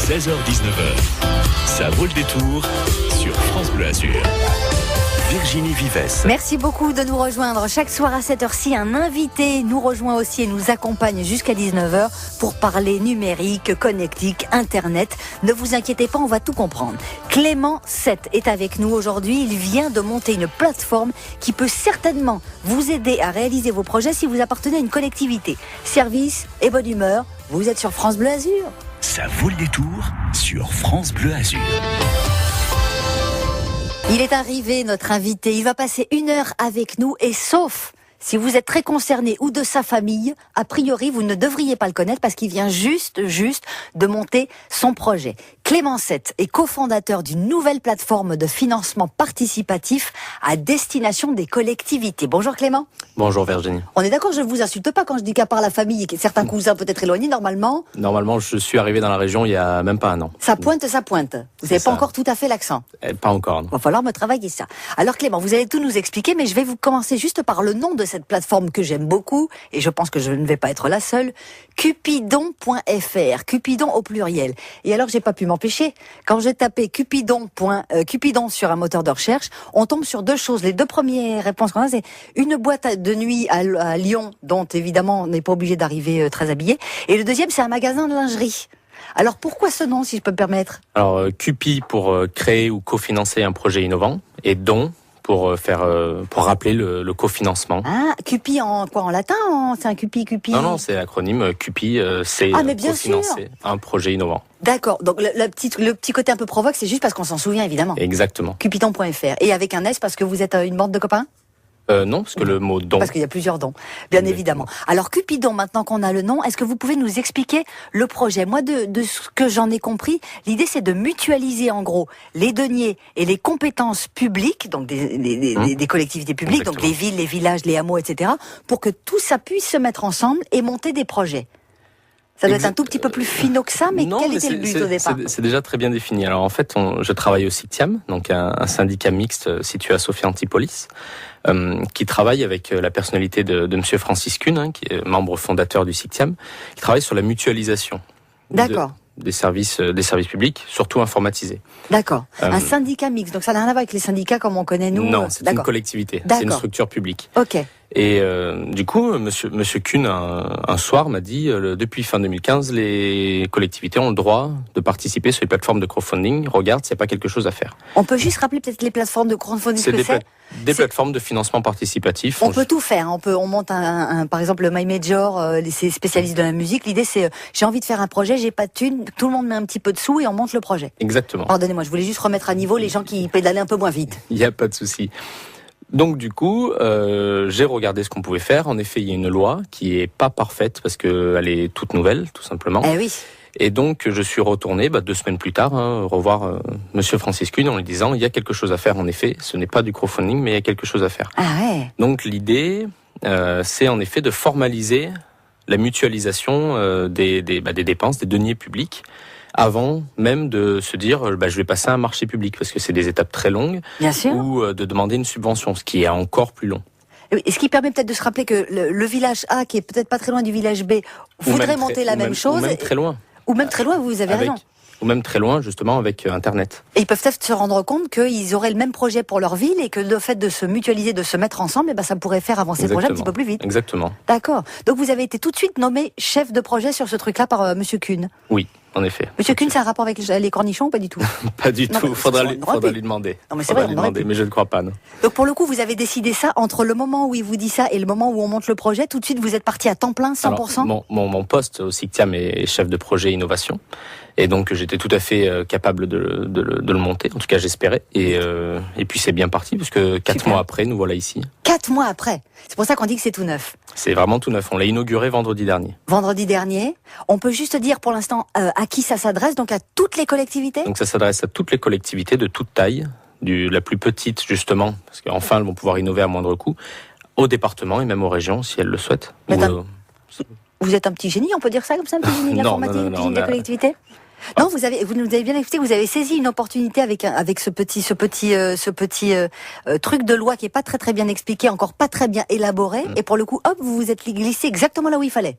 16h-19h, ça vaut le détour sur France Bleu Azur. Virginie Vives. Merci beaucoup de nous rejoindre. Chaque soir à cette heure-ci, un invité nous rejoint aussi et nous accompagne jusqu'à 19h pour parler numérique, connectique, Internet. Ne vous inquiétez pas, on va tout comprendre. Clément 7 est avec nous aujourd'hui. Il vient de monter une plateforme qui peut certainement vous aider à réaliser vos projets si vous appartenez à une collectivité. Service et bonne humeur, vous êtes sur France Bleu Azur. Ça vaut le détour sur France Bleu Azur. Il est arrivé, notre invité. Il va passer 1 heure avec nous et sauf si vous êtes très concerné ou de sa famille, a priori, vous ne devriez pas le connaître parce qu'il vient juste de monter son projet. Clément 7 est cofondateur d'une nouvelle plateforme de financement participatif à destination des collectivités. Bonjour Clément. Bonjour Virginie. On est d'accord, je ne vous insulte pas quand je dis qu'à part la famille et que certains cousins peut-être éloignés, normalement... Normalement, je suis arrivé dans la région il y a même pas 1 an. Ça pointe. Vous n'avez pas encore tout à fait l'accent. Pas encore, non. Il va falloir me travailler ça. Alors Clément, vous allez tout nous expliquer, mais je vais vous commencer juste par le nom de cette plateforme que j'aime beaucoup, et je pense que je ne vais pas être la seule, Cupidon.fr, Cupidon au pluriel. Et alors, j'ai pas pu m'empêcher, quand j'ai tapé Cupidon sur un moteur de recherche, on tombe sur 2 choses. Les 2 premières réponses qu'on a, c'est une boîte de nuit à Lyon, dont évidemment on n'est pas obligé d'arriver très habillé, et le deuxième, c'est un magasin de lingerie. Alors pourquoi ce nom, si je peux me permettre ? Alors, Cupi pour créer ou cofinancer un projet innovant, et Don pour rappeler le cofinancement. Ah, Cupi en quoi ? En latin ? C'est un Cupi ? Non, c'est l'acronyme Cupi, c'est cofinancer un projet innovant. D'accord, donc le petit côté un peu provoque, c'est juste parce qu'on s'en souvient évidemment. Exactement. Cupidon.fr. Et avec un S parce que vous êtes une bande de copains ? Non, parce que le mot don... Parce qu'il y a plusieurs dons, bien évidemment. Alors Cupidon, maintenant qu'on a le nom, est-ce que vous pouvez nous expliquer le projet ? Moi, de ce que j'en ai compris, l'idée c'est de mutualiser en gros les deniers et les compétences publiques, donc des collectivités publiques, Exactement. donc les villes, les villages, les hameaux, etc., pour que tout ça puisse se mettre ensemble et monter des projets. Ça doit être un tout petit peu plus finot que ça, mais quel était le but au départ ? C'est déjà très bien défini. Alors en fait, je travaille au CICTIAM, donc un syndicat mixte situé à Sophia Antipolis, qui travaille avec la personnalité de Monsieur Francis Kuhn, qui est membre fondateur du CICTIAM, qui travaille sur la mutualisation. D'accord. Des services publics, surtout informatisés. D'accord. Un syndicat mixte, donc ça n'a rien à voir avec les syndicats comme on connaît nous. Non, c'est une collectivité, c'est une structure publique. Ok. Et du coup, Monsieur Kuhn, un soir, m'a dit, depuis fin 2015, les collectivités ont le droit de participer sur les plateformes de crowdfunding. Regarde s'il n'y a pas quelque chose à faire. On peut juste rappeler peut-être les plateformes de crowdfunding que c'est. Des plateformes de financement participatif. On peut tout faire. On monte par exemple le My Major, c'est spécialiste de la musique. L'idée c'est, j'ai envie de faire un projet, j'ai pas de thunes, tout le monde met un petit peu de sous et on monte le projet. Exactement. Pardonnez-moi, je voulais juste remettre à niveau les gens qui pédalaient un peu moins vite. Il n'y a pas de souci. Donc du coup, j'ai regardé ce qu'on pouvait faire. En effet, il y a une loi qui est pas parfaite parce qu'elle est toute nouvelle, tout simplement. Eh oui. Et donc, je suis retourné 2 semaines plus tard, revoir Monsieur Francis Kuhn en lui disant, il y a quelque chose à faire en effet. Ce n'est pas du crowdfunding, mais il y a quelque chose à faire. Ah ouais. Donc l'idée, c'est en effet de formaliser la mutualisation des dépenses, des deniers publics, avant même de se dire je vais passer à un marché public, parce que c'est des étapes très longues, bien sûr, ou de demander une subvention, ce qui est encore plus long. Et ce qui permet peut-être de se rappeler que le village A, qui est peut-être pas très loin du village B, voudrait monter la même chose. Ou même très loin. Ou même très loin, vous avez raison. Ou même très loin, justement, avec Internet. Et ils peuvent peut-être se rendre compte qu'ils auraient le même projet pour leur ville et que le fait de se mutualiser, de se mettre ensemble, ça pourrait faire avancer le projet un petit peu plus vite. Exactement. D'accord. Donc vous avez été tout de suite nommé chef de projet sur ce truc-là par Monsieur Kuhn. Oui, en effet. Monsieur Kuhn, c'est un rapport avec les cornichons ou pas du tout ? Pas du tout. Faudra lui demander. Non, mais c'est vrai, mais je ne crois pas, non. Donc pour le coup, vous avez décidé ça entre le moment où il vous dit ça et le moment où on monte le projet. Tout de suite, vous êtes parti à temps plein, 100%. Alors, mon poste au CICTIAM est chef de projet innovation. Et donc j'étais tout à fait capable de le monter, en tout cas j'espérais. Et puis c'est bien parti, parce que 4 mois après, nous voilà ici. 4 mois après. C'est pour ça qu'on dit que c'est tout neuf. C'est vraiment tout neuf. On l'a inauguré vendredi dernier. Vendredi dernier. On peut juste dire pour l'instant à qui ça s'adresse, donc à toutes les collectivités ? Donc ça s'adresse à toutes les collectivités de toute taille, la plus petite justement, parce qu'enfin elles vont pouvoir innover à moindre coût, au département et même aux régions si elles le souhaitent. Vous êtes un petit génie, on peut dire ça comme ça, un petit génie de l'informatique, un petit génie de la collectivité ? Non, vous nous avez bien expliqué, vous avez saisi une opportunité avec ce petit truc de loi qui est pas très bien expliqué, encore pas très bien élaboré, et pour le coup, hop, vous vous êtes glissé exactement là où il fallait.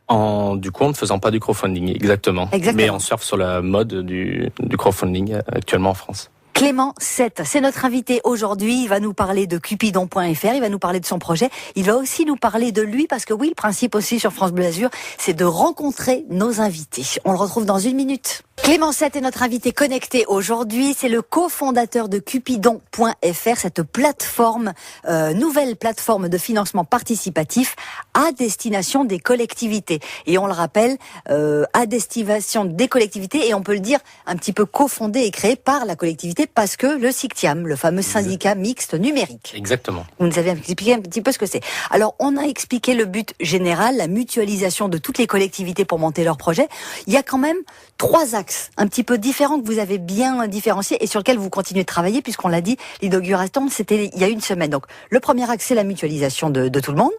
Du coup, en ne faisant pas du crowdfunding, exactement. Mais on surfe sur la mode du crowdfunding actuellement en France. Clément Sette, c'est notre invité aujourd'hui. Il va nous parler de Cupidon.fr, il va nous parler de son projet. Il va aussi nous parler de lui, parce que oui, le principe aussi sur France Bleu Azur, c'est de rencontrer nos invités. On le retrouve dans 1 minute. Clément Sette est notre invité connecté aujourd'hui. C'est le cofondateur de Cupidon.fr, cette plateforme, nouvelle plateforme de financement participatif à destination des collectivités. Et on le rappelle, à destination des collectivités, et on peut le dire un petit peu cofondé et créé par la collectivité, parce que le SICTIAM, le fameux syndicat mixte numérique. Exactement. Vous nous avez expliqué un petit peu ce que c'est. Alors, on a expliqué le but général, la mutualisation de toutes les collectivités pour monter leur projet. Il y a quand même 3 axes un petit peu différents que vous avez bien différenciés et sur lesquels vous continuez de travailler, puisqu'on l'a dit, l'inauguration, c'était il y a 1 semaine. Donc, le premier axe, c'est la mutualisation de tout le monde.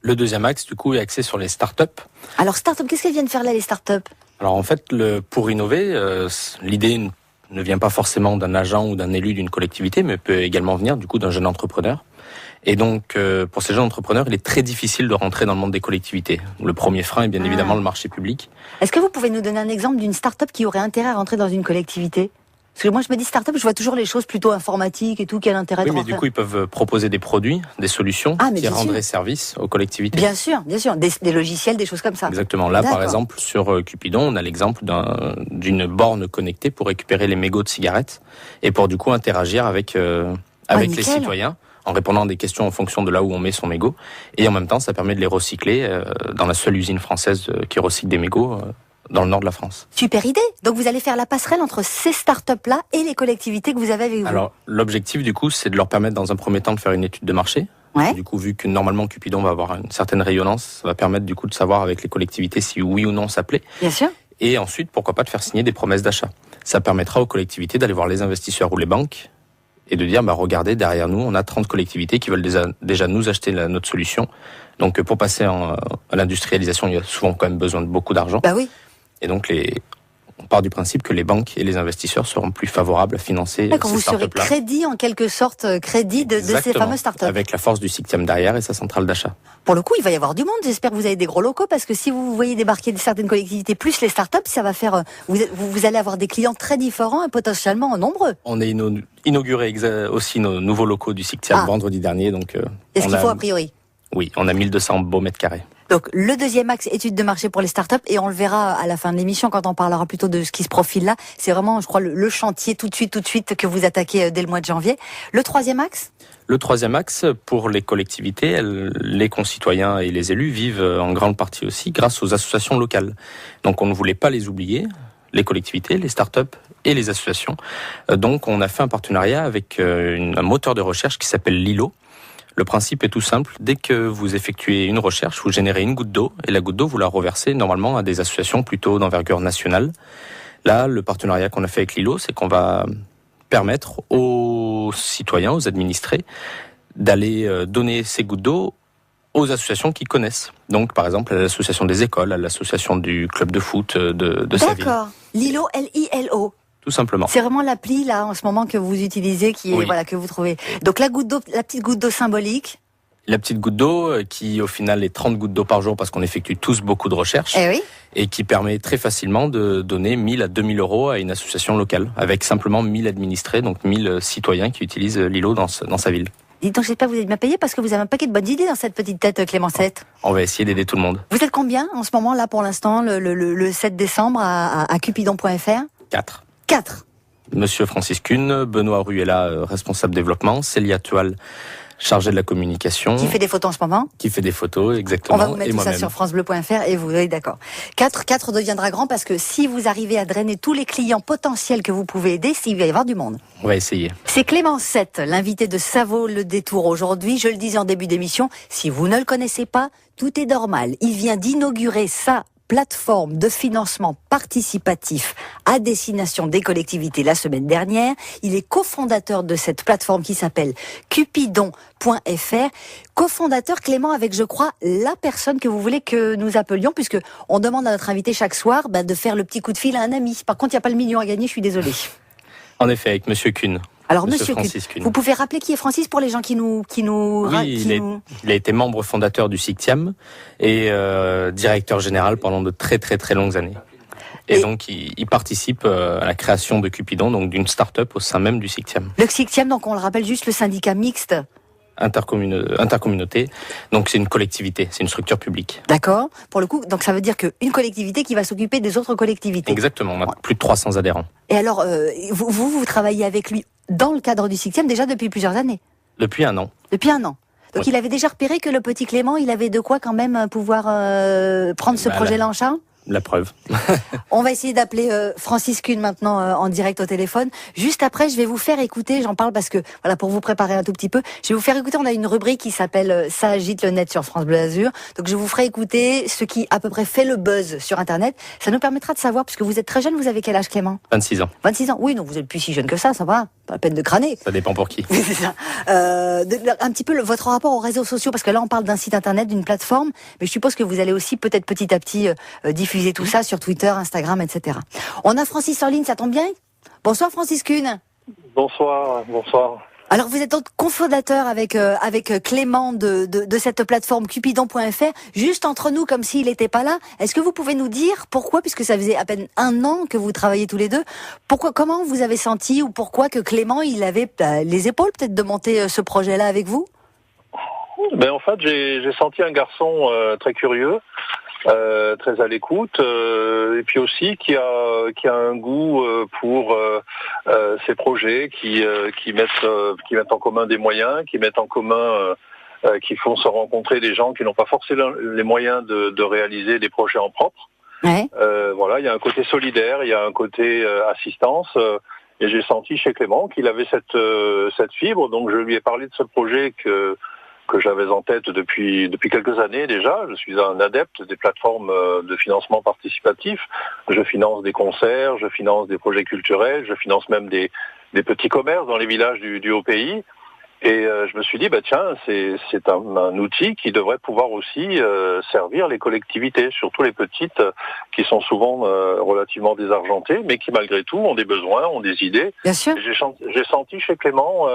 Le deuxième axe, du coup, est axé sur les startups. Alors, startups, qu'est-ce qu'elles viennent faire là, les startups ? Alors, en fait, pour innover, l'idée ne vient pas forcément d'un agent ou d'un élu d'une collectivité, mais peut également venir, du coup, d'un jeune entrepreneur. Et donc, pour ces jeunes entrepreneurs, il est très difficile de rentrer dans le monde des collectivités. Le premier frein est bien évidemment le marché public. Est-ce que vous pouvez nous donner un exemple d'une start-up qui aurait intérêt à rentrer dans une collectivité ? Parce que moi, je me dis start-up, je vois toujours les choses plutôt informatiques et tout, qui a l'intérêt de rentrer. Oui, mais du coup, ils peuvent proposer des produits, des solutions qui rendraient service aux collectivités. Bien sûr. Des logiciels, des choses comme ça. Exactement. Là, par exemple, sur Cupidon, on a l'exemple d'une borne connectée pour récupérer les mégots de cigarettes et pour, du coup, interagir avec les citoyens, en répondant à des questions en fonction de là où on met son mégot. Et en même temps, ça permet de les recycler dans la seule usine française qui recycle des mégots dans le nord de la France. Super idée. Donc vous allez faire la passerelle entre ces startups-là et les collectivités que vous avez avec vous. Alors, l'objectif, du coup, c'est de leur permettre dans un premier temps de faire une étude de marché. Ouais. Du coup, vu que normalement Cupidon va avoir une certaine rayonnance, ça va permettre du coup de savoir avec les collectivités si oui ou non ça plaît. Bien sûr. Et ensuite, pourquoi pas de faire signer des promesses d'achat. Ça permettra aux collectivités d'aller voir les investisseurs ou les banques et de dire, regardez, derrière nous, on a 30 collectivités qui veulent déjà nous acheter notre solution. Donc, pour passer à l'industrialisation, il y a souvent quand même besoin de beaucoup d'argent. Bah oui. Et donc, on part du principe que les banques et les investisseurs seront plus favorables à financer ces startups-là. Vous serez crédit, en quelque sorte, de ces fameuses startups. Avec la force du SICTIAM derrière et sa centrale d'achat. Pour le coup, il va y avoir du monde. J'espère que vous avez des gros locaux, parce que si vous voyez débarquer certaines collectivités plus les startups, ça va faire, vous allez avoir des clients très différents et potentiellement nombreux. On a inauguré aussi nos nouveaux locaux du SICTIAM vendredi dernier. Donc, est-ce qu'il faut a priori? Oui, on a 1200 beaux mètres carrés. Donc, le deuxième axe, étude de marché pour les startups, et on le verra à la fin de l'émission quand on parlera plutôt de ce qui se profile là. C'est vraiment, je crois, le chantier tout de suite que vous attaquez dès le mois de janvier. Le troisième axe? Le troisième axe, pour les collectivités, les concitoyens et les élus vivent en grande partie aussi grâce aux associations locales. Donc, on ne voulait pas les oublier, les collectivités, les startups et les associations. Donc, on a fait un partenariat avec un moteur de recherche qui s'appelle Lilo. Le principe est tout simple. Dès que vous effectuez une recherche, vous générez une goutte d'eau, et la goutte d'eau, vous la reversez normalement à des associations plutôt d'envergure nationale. Là, le partenariat qu'on a fait avec Lilo, c'est qu'on va permettre aux citoyens, aux administrés, d'aller donner ces gouttes d'eau aux associations qu'ils connaissent. Donc, par exemple, à l'association des écoles, à l'association du club de foot de sa ville. D'accord. Lilo, L-I-L-O. Tout simplement. C'est vraiment l'appli, là, en ce moment, que vous utilisez, que vous trouvez. Donc, la petite goutte d'eau symbolique. La petite goutte d'eau, qui, au final, est 30 gouttes d'eau par jour, parce qu'on effectue tous beaucoup de recherches. Eh oui. Et qui permet très facilement de donner 1000 à 2000 euros à une association locale, avec simplement 1000 administrés, donc 1000 citoyens qui utilisent Lilo dans sa ville. Dites donc, j'espère que vous êtes bien payé, parce que vous avez un paquet de bonnes idées dans cette petite tête, Clément Sette. On va essayer d'aider tout le monde. Vous êtes combien, en ce moment, là, pour l'instant, le 7 décembre, à Cupidon.fr? 4. Monsieur Francis Kuhn, Benoît Ruella, responsable développement, Célia Tual, chargée de la communication. Qui fait des photos en ce moment? Qui fait des photos, exactement. On va vous mettre tout ça sur francebleu.fr et vous allez d'accord. 4 deviendra grand, parce que si vous arrivez à drainer tous les clients potentiels que vous pouvez aider, il va y avoir du monde. On va essayer. C'est Clément Sette, l'invité de Ça vaut le détour aujourd'hui. Je le disais en début d'émission, si vous ne le connaissez pas, tout est normal. Il vient d'inaugurer sa plateforme de financement participatif à destination des collectivités la semaine dernière. Il est cofondateur de cette plateforme qui s'appelle Cupidon.fr. Cofondateur, Clément, avec, je crois, la personne que vous voulez que nous appelions, puisque on demande à notre invité chaque soir de faire le petit coup de fil à un ami. Par contre, il n'y a pas le million à gagner, je suis désolée. En effet, avec Monsieur Kuhn. Alors, Monsieur Francis Kuhn, vous pouvez rappeler qui est Francis pour les gens qui nous... Il a été membre fondateur du SICTIAM et directeur général pendant de très très très longues années. Et donc, il participe à la création de Cupidon, donc d'une start-up au sein même du SICTIAM. Le SICTIAM, donc on le rappelle juste, le syndicat mixte intercommunauté. Donc c'est une collectivité, c'est une structure publique. D'accord. Pour le coup, donc ça veut dire qu'une collectivité qui va s'occuper des autres collectivités. Exactement, on a plus de 300 adhérents. Et alors, vous travaillez avec lui dans le cadre du SICTIAM déjà depuis plusieurs années? Depuis 1 an. Depuis 1 an. Donc il avait déjà repéré que le petit Clément, il avait de quoi quand même pouvoir prendre ce projet-là en charge? La preuve. On va essayer d'appeler Francis Kuhn maintenant en direct au téléphone. Juste après, je vais vous faire écouter, j'en parle parce que, voilà, pour vous préparer un tout petit peu, je vais vous faire écouter, on a une rubrique qui s'appelle Ça agite le net sur France Bleu Azur. Donc je vous ferai écouter ce qui à peu près fait le buzz sur Internet. Ça nous permettra de savoir, puisque vous êtes très jeune, vous avez quel âge Clément? 26 ans. 26 ans, oui, donc vous êtes plus si jeune que ça va. Pas la peine de crâner. Ça dépend pour qui. C'est ça. Un petit peu votre rapport aux réseaux sociaux, parce que là on parle d'un site internet, d'une plateforme, mais je suppose que vous allez aussi peut-être petit à petit diffuser tout ça sur Twitter, Instagram, etc. On a Francis en ligne, ça tombe bien? Bonsoir Francis Kuhn. Bonsoir. Alors vous êtes donc cofondateur avec Clément de cette plateforme Cupidon.fr. Juste entre nous, comme s'il n'était pas là, est-ce que vous pouvez nous dire pourquoi, puisque ça faisait à peine 1 an que vous travaillez tous les deux, comment vous avez senti ou pourquoi que Clément il avait les épaules peut-être de monter ce projet-là avec vous? En fait, j'ai senti un garçon très curieux, très à l'écoute, et puis aussi qui a un goût pour ces projets qui mettent en commun des moyens, qui mettent en commun, qui font se rencontrer des gens qui n'ont pas forcément les moyens de réaliser des projets en propre. Ouais. Il y a un côté solidaire, il y a un côté assistance. Et j'ai senti chez Clément qu'il avait cette fibre, donc je lui ai parlé de ce projet que j'avais en tête depuis quelques années déjà. Je suis un adepte des plateformes de financement participatif. Je finance des concerts, je finance des projets culturels, je finance même des petits commerces dans les villages du Haut-Pays. Et je me suis dit, c'est un outil qui devrait pouvoir aussi servir les collectivités, surtout les petites, qui sont souvent relativement désargentées, mais qui malgré tout ont des besoins, ont des idées. Bien sûr. J'ai senti chez Clément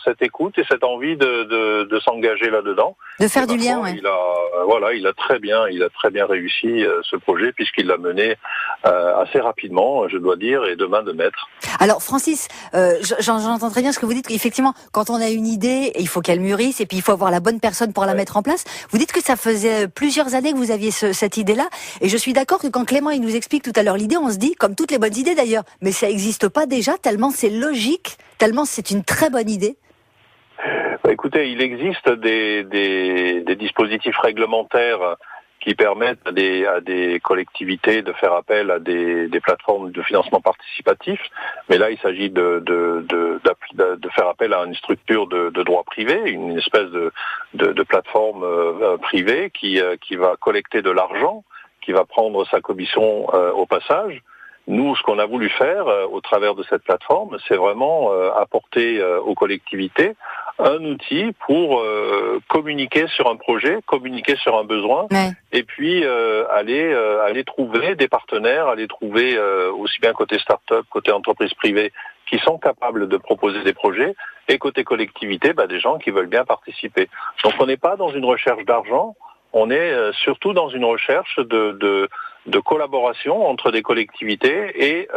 cette écoute et cette envie de s'engager là-dedans. De faire du lien, ouais. Il a très bien réussi ce projet puisqu'il l'a mené assez rapidement, je dois dire, et de main de maître. Alors Francis, j'entends très bien ce que vous dites, qu'effectivement, quand on a une idée, il faut qu'elle mûrisse et puis il faut avoir la bonne personne pour la mettre en place. Vous dites que ça faisait plusieurs années que vous aviez cette idée-là, et je suis d'accord que quand Clément il nous explique tout à l'heure l'idée, on se dit, comme toutes les bonnes idées d'ailleurs, mais ça n'existe pas déjà, tellement c'est logique, tellement c'est une très bonne idée. Écoutez, il existe des dispositifs réglementaires qui permettent à des collectivités de faire appel à des plateformes de financement participatif. Mais là, il s'agit de faire appel à une structure de droit privé, une espèce de plateforme privée qui va collecter de l'argent, qui va prendre sa commission au passage. Nous, ce qu'on a voulu faire au travers de cette plateforme, c'est vraiment apporter aux collectivités un outil pour communiquer sur un projet, communiquer sur un besoin, ouais. Et puis aller trouver des partenaires, aller trouver aussi bien côté start-up, côté entreprise privée, qui sont capables de proposer des projets, et côté collectivité, des gens qui veulent bien participer. Donc on n'est pas dans une recherche d'argent, on est surtout dans une recherche de collaboration entre des collectivités et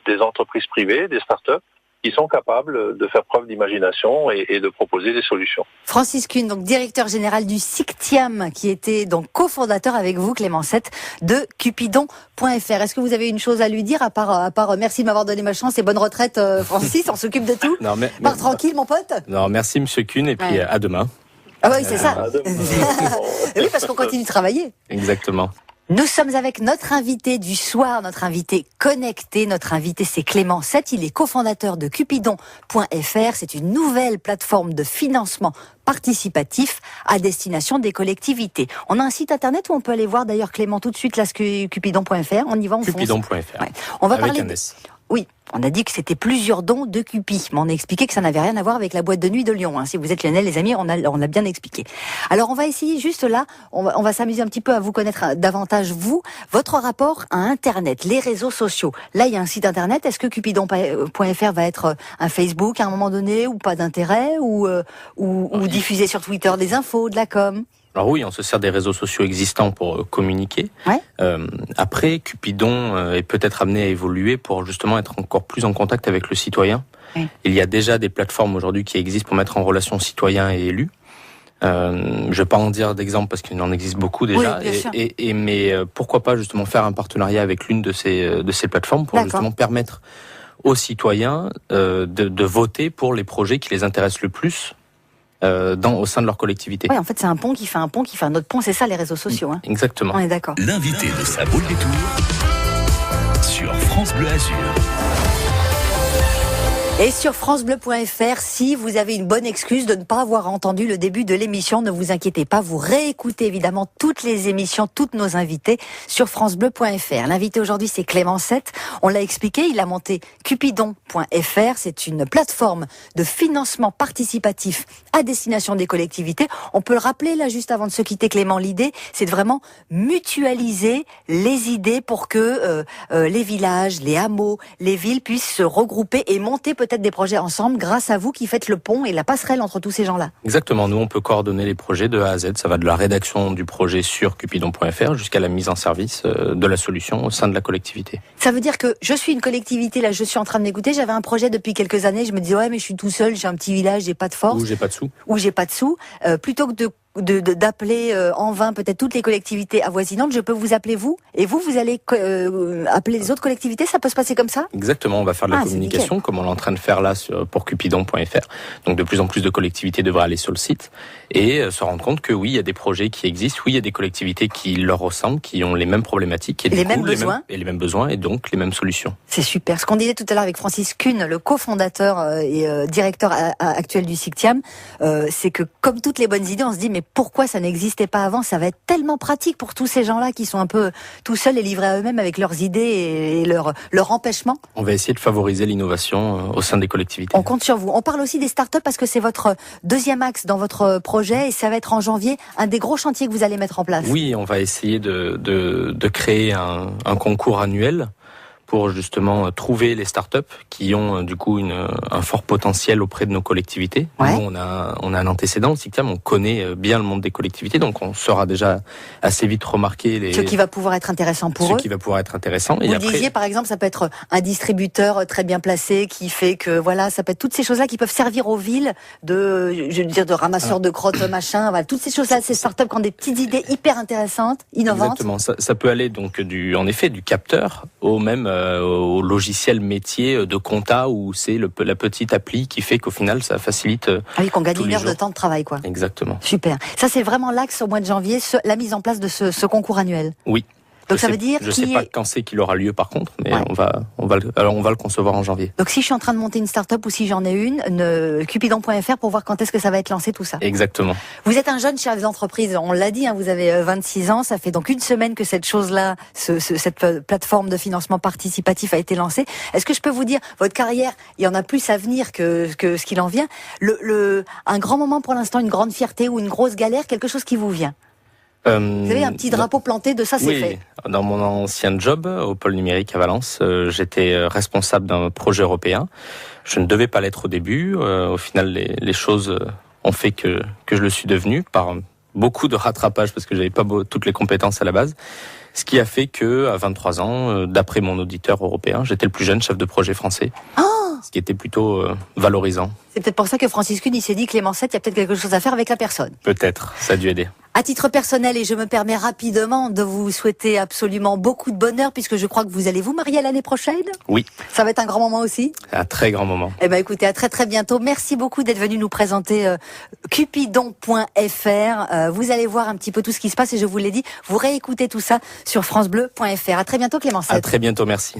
des entreprises privées, des start-up, qui sont capables de faire preuve d'imagination et de proposer des solutions. Francis Kuhn, donc directeur général du SICTIAM, qui était donc cofondateur avec vous, Clément Sette, de Cupidon.fr. Est-ce que vous avez une chose à lui dire, à part merci de m'avoir donné ma chance et bonne retraite, Francis, on s'occupe de tout. Non, Pars tranquille, mon pote. Non, merci Monsieur Kuhn, et puis à demain. Ah oui, c'est ça. Oui, parce qu'on continue de travailler. Exactement. Nous sommes avec notre invité du soir, notre invité connecté. Notre invité, c'est Clément Sette. Il est cofondateur de Cupidon.fr. C'est une nouvelle plateforme de financement participatif à destination des collectivités. On a un site internet où on peut aller voir d'ailleurs Clément tout de suite, là, Cupidon.fr. On y va, on fonce. Cupidon.fr. Ouais. On va avec parler un S. Oui, on a dit que c'était plusieurs dons de Cupi, mais on a expliqué que ça n'avait rien à voir avec la boîte de nuit de Lyon. Si vous êtes Lionel, les amis, on a bien expliqué. Alors on va essayer juste là, on va s'amuser un petit peu à vous connaître davantage, vous, votre rapport à Internet, les réseaux sociaux. Là, il y a un site Internet, est-ce que Cupidon.fr va être un Facebook à un moment donné, ou pas d'intérêt, ou diffuser sur Twitter des infos, de la com? Alors oui, on se sert des réseaux sociaux existants pour communiquer. Ouais. Après, Cupidon est peut-être amené à évoluer pour justement être encore plus en contact avec le citoyen. Ouais. Il y a déjà des plateformes aujourd'hui qui existent pour mettre en relation citoyens et élus. Je vais pas en dire d'exemple parce qu'il en existe beaucoup déjà. Oui, mais pourquoi pas justement faire un partenariat avec l'une de ces plateformes pour justement permettre aux citoyens de voter pour les projets qui les intéressent le plus. Au sein de leur collectivité. Oui, en fait, c'est un pont qui fait un pont qui fait un autre pont, c'est ça les réseaux sociaux. Exactement. On est d'accord. L'invité de sa boule des tours sur France Bleu Azur. Et sur francebleu.fr, si vous avez une bonne excuse de ne pas avoir entendu le début de l'émission, ne vous inquiétez pas, vous réécoutez évidemment toutes les émissions, toutes nos invités sur francebleu.fr. L'invité aujourd'hui, c'est Clément Sette. On l'a expliqué, il a monté Cupidon.fr. C'est une plateforme de financement participatif à destination des collectivités. On peut le rappeler là, juste avant de se quitter, Clément, l'idée, c'est de vraiment mutualiser les idées pour que les villages, les hameaux, les villes puissent se regrouper et monter peut-être des projets ensemble grâce à vous qui faites le pont et la passerelle entre tous ces gens-là. Exactement, nous on peut coordonner les projets de A à Z, ça va de la rédaction du projet sur Cupidon.fr jusqu'à la mise en service de la solution au sein de la collectivité. Ça veut dire que je suis une collectivité, là je suis en train de m'écouter, j'avais un projet depuis quelques années, je me disais ouais mais je suis tout seul, j'ai un petit village, j'ai pas de force. Ou j'ai pas de sous. Plutôt que d'appeler en vain peut-être toutes les collectivités avoisinantes, je peux vous appeler vous, et vous allez appeler les autres collectivités, ça peut se passer comme ça? Exactement, on va faire de la communication comme on est en train de faire là pour Cupidon.fr. Donc de plus en plus de collectivités devraient aller sur le site et se rendre compte que oui, il y a des projets qui existent, oui, il y a des collectivités qui leur ressemblent, qui ont les mêmes problématiques et les mêmes besoins et donc les mêmes solutions. C'est super. Ce qu'on disait tout à l'heure avec Francis Kuhn, le cofondateur et directeur actuel du CICTIAM, c'est que comme toutes les bonnes idées, on se dit mais pourquoi ça n'existait pas avant? Ça va être tellement pratique pour tous ces gens-là qui sont un peu tout seuls et livrés à eux-mêmes avec leurs idées et leur empêchement. On va essayer de favoriser l'innovation au sein des collectivités. On compte sur vous. On parle aussi des startups parce que c'est votre deuxième axe dans votre projet et ça va être en janvier un des gros chantiers que vous allez mettre en place. Oui, on va essayer de créer un concours annuel pour justement trouver les startups qui ont du coup un fort potentiel auprès de nos collectivités. Ouais. Nous, on a un antécédent au CICTIAM, on connaît bien le monde des collectivités, donc on saura déjà assez vite remarquer ce qui va pouvoir être intéressant pour eux. Ce qui va pouvoir être intéressant. Vous disiez par exemple, ça peut être un distributeur très bien placé qui fait que voilà, ça peut être toutes ces choses-là qui peuvent servir aux villes de ramasseurs de crottes, machin, voilà, toutes ces choses-là, ces startups qui ont des petites idées hyper intéressantes, innovantes. Exactement, ça peut aller donc en effet du capteur au logiciel métier de compta où c'est la petite appli qui fait qu'au final ça facilite qu'on gagne une heure de temps de travail quoi. Exactement. Super. Ça c'est vraiment l'axe au mois de janvier, la mise en place de ce concours annuel. Oui. Donc ça veut dire je sais pas quand c'est qu'il aura lieu par contre, mais on va le concevoir en janvier. Donc si je suis en train de monter une start-up ou si j'en ai une, Cupidon.fr pour voir quand est-ce que ça va être lancé tout ça. Exactement. Vous êtes un jeune chef d'entreprise, on l'a dit, vous avez 26 ans, ça fait donc une semaine que cette chose-là, cette plateforme de financement participatif a été lancée. Est-ce que je peux vous dire, votre carrière, il y en a plus à venir que ce qu'il en vient. Un grand moment pour l'instant, une grande fierté ou une grosse galère, quelque chose qui vous vient? Vous avez un petit drapeau planté de ça, c'est fait. Dans mon ancien job au pôle numérique à Valence, j'étais responsable d'un projet européen. Je ne devais pas l'être au début. Au final, les choses ont fait que je le suis devenu par beaucoup de rattrapage parce que j'avais pas toutes les compétences à la base. Ce qui a fait que, à 23 ans, d'après mon auditeur européen, j'étais le plus jeune chef de projet français. Ce qui était plutôt valorisant. C'est peut-être pour ça que Francis Kuhn, il s'est dit, Clément Sette, il y a peut-être quelque chose à faire avec la personne. Peut-être, ça a dû aider. À titre personnel, et je me permets rapidement de vous souhaiter absolument beaucoup de bonheur, puisque je crois que vous allez vous marier l'année prochaine. Oui. Ça va être un grand moment aussi. Un très grand moment. Eh ben, écoutez, à très très bientôt. Merci beaucoup d'être venu nous présenter Cupidon.fr. Vous allez voir un petit peu tout ce qui se passe, et je vous l'ai dit, vous réécoutez tout ça sur francebleu.fr. À très bientôt, Clément Sette. À très bientôt, merci.